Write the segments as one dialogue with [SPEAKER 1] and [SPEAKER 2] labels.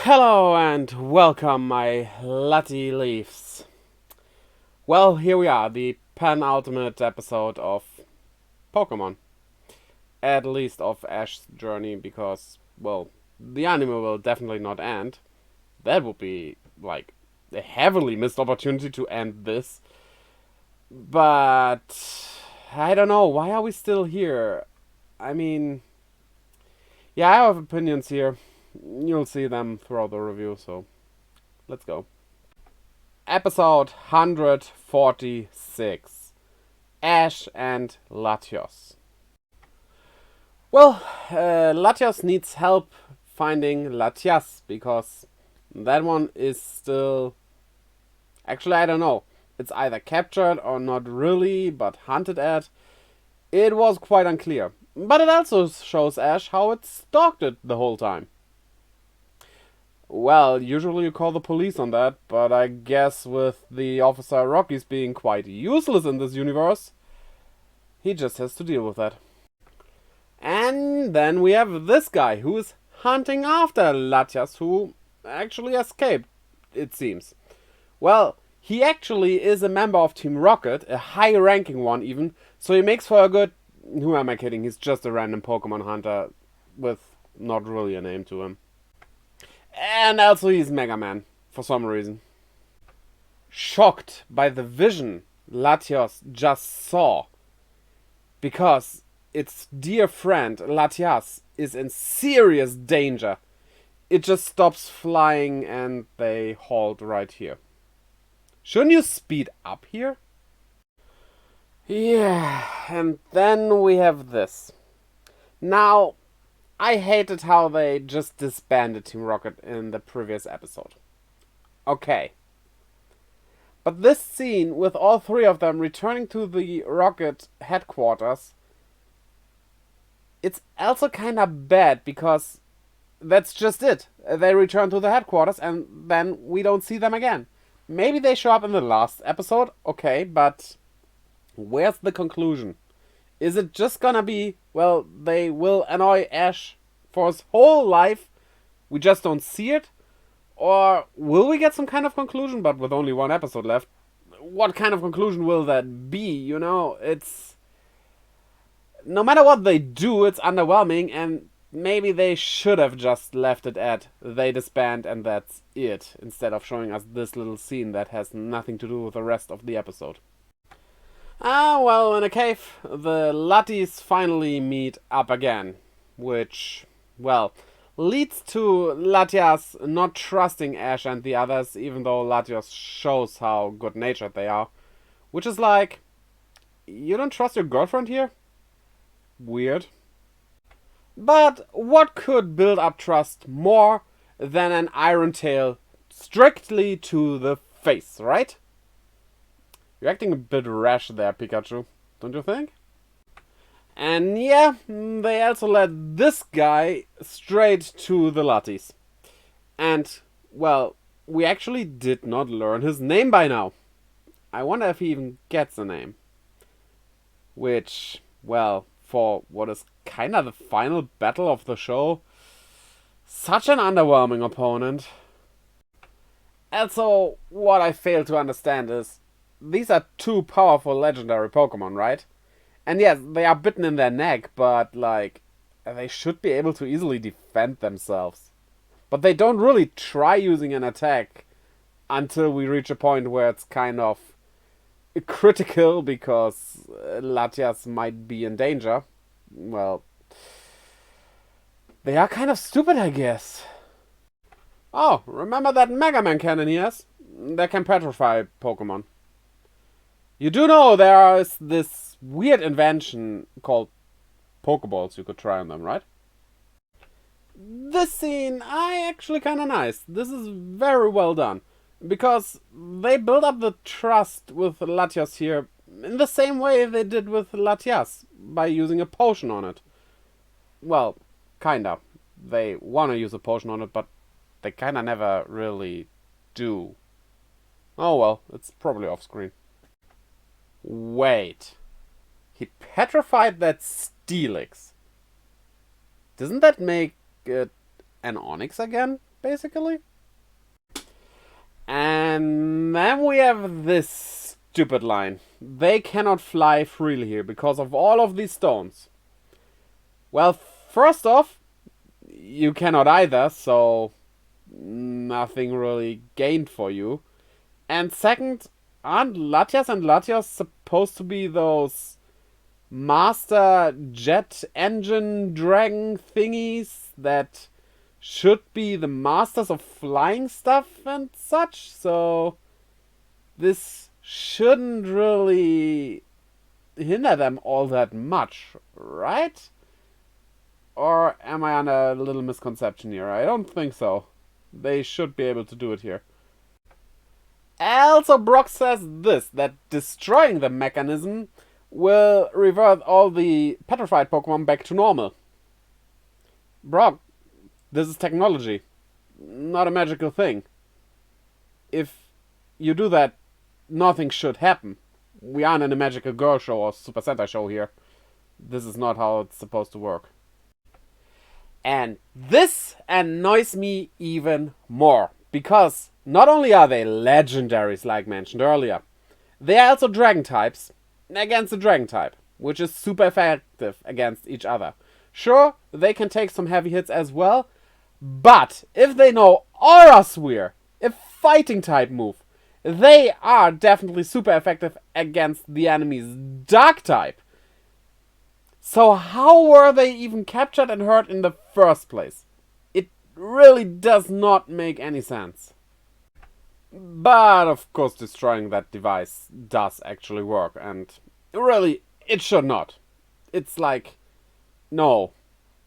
[SPEAKER 1] Hello and welcome, my Lati Leafs. Well, here we are, the penultimate episode of Pokémon. At least of Ash's journey, because, well, the anime will definitely not end. That would be, like, a heavily missed opportunity to end this. But, I don't know, why are we still here? I mean, yeah, I have opinions here. You'll see them throughout the review, so let's go. Episode 146, Ash and Latios. Well, Latios needs help finding Latias, because that one is still... Actually, I don't know. It's either captured or not really, but hunted at. It was quite unclear. But it also shows Ash how it stalked it the whole time. Well, usually you call the police on that, but I guess with the Officer Rockies being quite useless in this universe, he just has to deal with that. And then we have this guy who is hunting after Latias, who actually escaped, it seems. Well, he actually is a member of Team Rocket, a high-ranking one even, so he makes for a good... Who am I kidding? He's just a random Pokemon hunter with not really a name to him. And also he's Mega Man, for some reason. Shocked by the vision Latios just saw, because its dear friend Latias is in serious danger. It just stops flying and they halt right here. Shouldn't you speed up here? Yeah, and then we have this. Now, I hated how they just disbanded Team Rocket in the previous episode. Okay. But this scene with all three of them returning to the Rocket headquarters, it's also kinda bad because that's just it. They return to the headquarters and then we don't see them again. Maybe they show up in the last episode, okay, but where's the conclusion? Is it just gonna be, well, they will annoy Ash for his whole life, we just don't see it? Or will we get some kind of conclusion, but with only one episode left? What kind of conclusion will that be, you know? It's... No matter what they do, it's underwhelming, and maybe they should have just left it at they disband and that's it, instead of showing us this little scene that has nothing to do with the rest of the episode. Well, in a cave, the Latis finally meet up again, which, well, leads to Latias not trusting Ash and the others, even though Latios shows how good-natured they are. Which is like, you don't trust your girlfriend here? Weird. But what could build up trust more than an iron tail strictly to the face, right? You're acting a bit rash there, Pikachu, don't you think? And yeah, they also led this guy straight to the Latis. And, well, we actually did not learn his name by now. I wonder if he even gets a name. Which, well, for what is kinda the final battle of the show, such an underwhelming opponent. Also, what I fail to understand is, these are two powerful legendary Pokemon, right? And yes, they are bitten in their neck, but, like, they should be able to easily defend themselves. But they don't really try using an attack until we reach a point where it's kind of critical because Latias might be in danger. Well, they are kind of stupid, I guess. Oh, remember that Mega Man cannon he has? That can petrify Pokemon. You do know there is this weird invention called Pokeballs you could try on them, right? This scene, I actually kinda nice. This is very well done. Because they build up the trust with Latias here in the same way they did with Latias, by using a potion on it. Well, kinda. They wanna use a potion on it, but they kinda never really do. Oh well, it's probably off screen. Wait. He petrified that Steelix. Doesn't that make it an Onyx again? basically. And then we have this stupid line. They cannot fly freely here because of all of these stones. Well, first off, you cannot either, so nothing really gained for you. And second, aren't Latias and Latios supposed to be those master jet engine dragon thingies that should be the masters of flying stuff and such? So this shouldn't really hinder them all that much, right? Or am I on a little misconception here? I don't think so. They should be able to do it here. Also, Brock says this, that destroying the mechanism will revert all the petrified Pokemon back to normal. Brock, this is technology, not a magical thing. If you do that, nothing should happen. We aren't in a Magical Girl show or Super Sentai show here. This is not how it's supposed to work. And this annoys me even more, because not only are they legendaries like mentioned earlier, they are also dragon types against the dragon type, which is super effective against each other. Sure, they can take some heavy hits as well, but if they know Aura Sphere, a fighting type move, they are definitely super effective against the enemy's dark type. So how were they even captured and hurt in the first place? It really does not make any sense. But of course destroying that device does actually work, and really, it should not. It's like, no.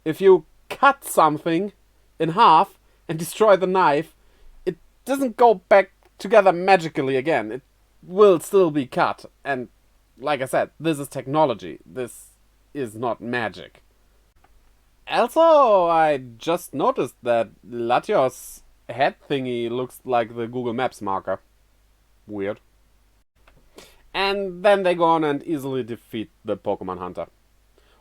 [SPEAKER 1] If you cut something in half and destroy the knife, it doesn't go back together magically again. It will still be cut, and like I said, this is technology. This is not magic. Also, I just noticed that Latios' head thingy looks like the Google Maps marker. Weird. And then they go on and easily defeat the Pokemon Hunter.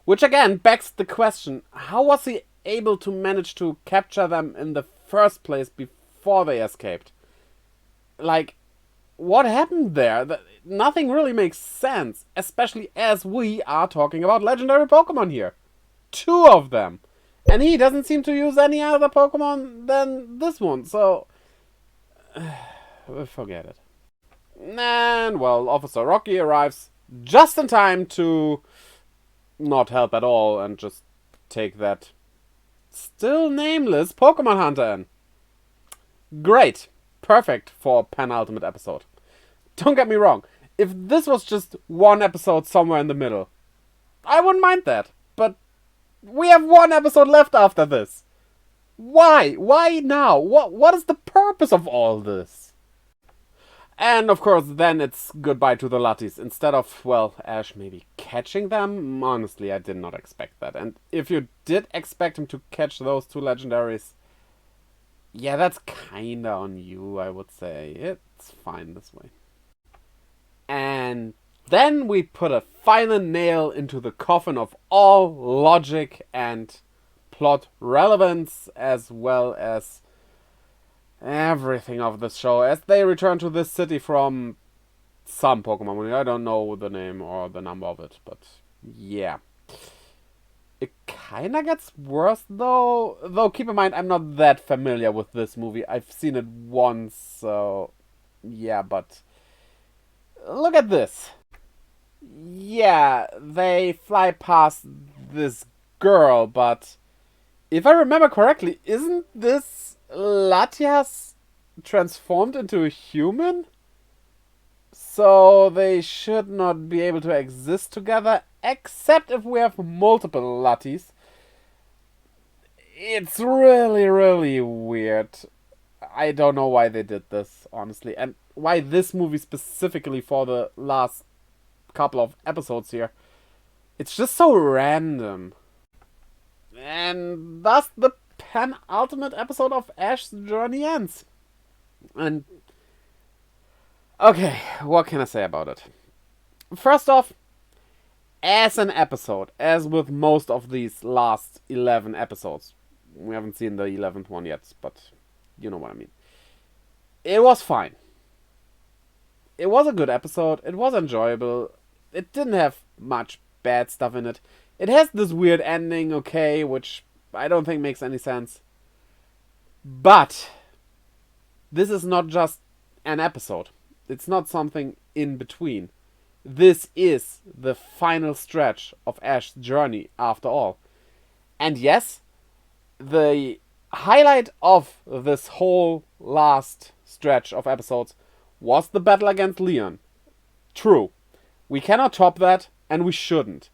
[SPEAKER 1] Which again begs the question, how was he able to manage to capture them in the first place before they escaped? Like, what happened there? Nothing really makes sense, especially as we are talking about legendary Pokemon here. 2 of them. And he doesn't seem to use any other Pokemon than this one, so forget it. And, well, Officer Rocky arrives just in time to not help at all and just take that still nameless Pokemon Hunter in. Great. Perfect for penultimate episode. Don't get me wrong, if this was just one episode somewhere in the middle, I wouldn't mind that. But we have 1 episode left after this. Why? Why now? What is the purpose of all this? And of course, then it's goodbye to the Latias. Instead of, well, Ash maybe catching them, honestly, I did not expect that. And if you did expect him to catch those 2 legendaries, yeah, that's kinda on you, I would say. It's fine this way. And then we put a final nail into the coffin of all logic and plot relevance, as well as everything of this show, as they return to this city from some Pokemon. I don't know the name or the number of it, but yeah. It kinda gets worse though. Though keep in mind, I'm not that familiar with this movie. I've seen it once, so yeah, but look at this. Yeah, they fly past this girl, but if I remember correctly, isn't this Latias transformed into a human? So they should not be able to exist together, except if we have multiple Latias. It's really, really weird. I don't know why they did this, honestly. And why this movie specifically for the last couple of episodes here. It's just so random. And thus the penultimate episode of Ash's journey ends. And okay, what can I say about it? First off, as an episode, as with most of these last 11 episodes, we haven't seen the 11th one yet, but You know what I mean. It was fine. It was a good episode. It was enjoyable. It didn't have much bad stuff in it. It has this weird ending, okay, which I don't think makes any sense. But this is not just an episode. It's not something in between. This is the final stretch of Ash's journey after all. And yes, the highlight of this whole last stretch of episodes was the battle against Leon. True. We cannot top that, and we shouldn't.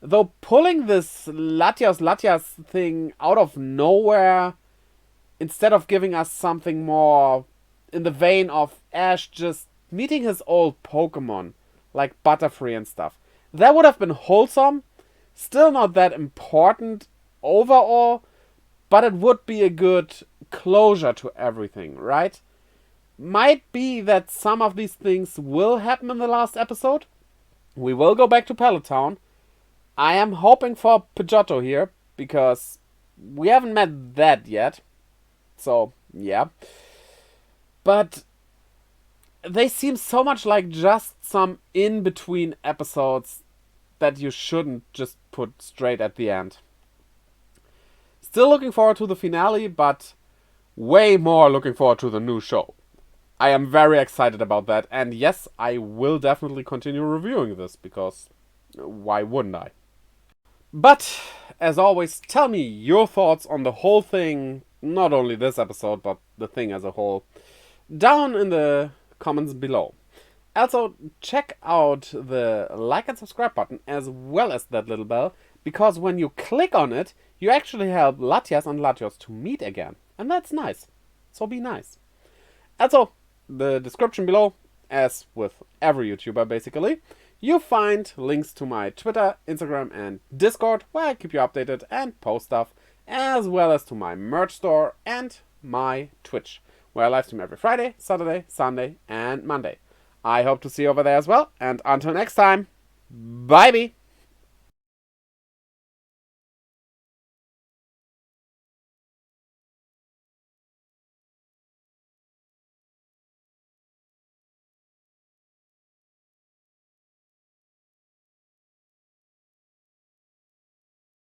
[SPEAKER 1] Though pulling this Latias thing out of nowhere, instead of giving us something more in the vein of Ash just meeting his old Pokémon, like Butterfree and stuff, that would have been wholesome. Still not that important overall, but it would be a good closure to everything, right? Might be that some of these things will happen in the last episode. We will go back to Pallet Town. I am hoping for Pidgeotto here, because we haven't met that yet. So, yeah. But they seem so much like just some in-between episodes that you shouldn't just put straight at the end. Still looking forward to the finale, but way more looking forward to the new show. I am very excited about that, and yes, I will definitely continue reviewing this, because why wouldn't I? But, as always, tell me your thoughts on the whole thing, not only this episode, but the thing as a whole, down in the comments below. Also, check out the like and subscribe button, as well as that little bell, because when you click on it, you actually help Latias and Latios to meet again, and that's nice. So be nice. Also, the description below, as with every YouTuber basically, you find links to my Twitter, Instagram, and Discord, where I keep you updated and post stuff, as well as to my merch store and my Twitch, where I live stream every Friday, Saturday, Sunday, and Monday. I hope to see you over there as well, and until next time, bye-bye!